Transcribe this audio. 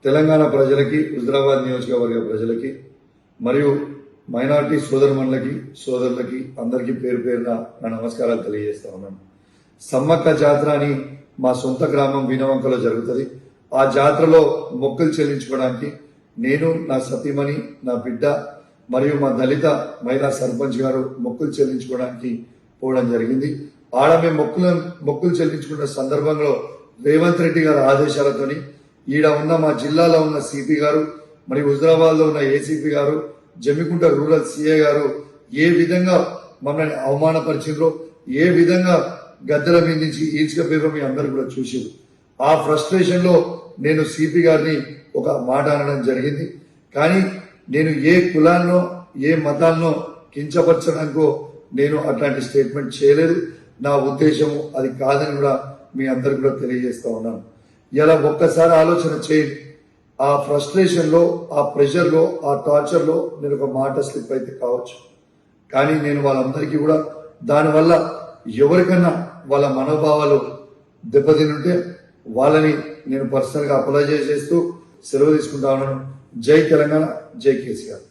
తెలంగాణ ప్రజలకి, హుజరాబాద్ నియోజకవర్గ ప్రజలకి మరియు మైనార్టీ సోదరుమణులకి, సోదరులకి అందరికీ పేరు పేరున నా నమస్కారాలు తెలియజేస్తా ఉన్నాను. సమ్మక్క జాతర అని మా సొంత గ్రామం వీణవంకలో జరుగుతుంది. ఆ జాతరలో మొక్కులు చెల్లించుకోవడానికి నేను, నా సతీమణి, నా బిడ్డ మరియు మా దళిత మహిళా సర్పంచ్ గారు మొక్కులు చెల్లించుకోవడానికి పోవడం జరిగింది. ఆడ మేము మొక్కులు చెల్లించుకున్న సందర్భంలో రేవంత్ రెడ్డి గారి ఆదేశాలతోని ఈడ ఉన్న మా జిల్లాలో ఉన్న సిపి గారు మరియు హుజరాబాద్ లో ఉన్న ఏసీపీ గారు, జమ్మికుంట రూరల్ సిఐ గారు ఏ విధంగా మమ్మల్ని అవమానపరిచిండ్రో, ఏ విధంగా గద్దెల మీద నుంచి ఈడ్చుకపోయారో మీ అందరూ కూడా చూసారు. ఆ ఫ్రస్ట్రేషన్ లో నేను సిపి గారిని ఒక మాట అనడం జరిగింది. కానీ నేను ఏ కులాన్నో ఏ మతాన్నో కించపరచడానికో నేను అట్లాంటి స్టేట్మెంట్ చేయలేదు. నా ఉద్దేశము అది కాదని కూడా మీ అందరికి కూడా తెలియజేస్తా ఉన్నాను. ఇలా ఒక్కసారి ఆలోచన చేయండి. ఆ ఫ్రస్ట్రేషన్ లో, ఆ ప్రెషర్ లో, ఆ టార్చర్ లో నేను ఒక మాట స్లిప్ అయితే కావచ్చు. కానీ నేను వాళ్ళందరికీ కూడా దానివల్ల ఎవరికన్నా వాళ్ళ మనోభావాలు దెబ్బతింటే వాళ్ళని నేను పర్సనల్ గా అపాలజైజ్ చేస్తూ సెలవు తీసుకుంటా ఉన్నాను. జై తెలంగాణ, జై కేసీఆర్.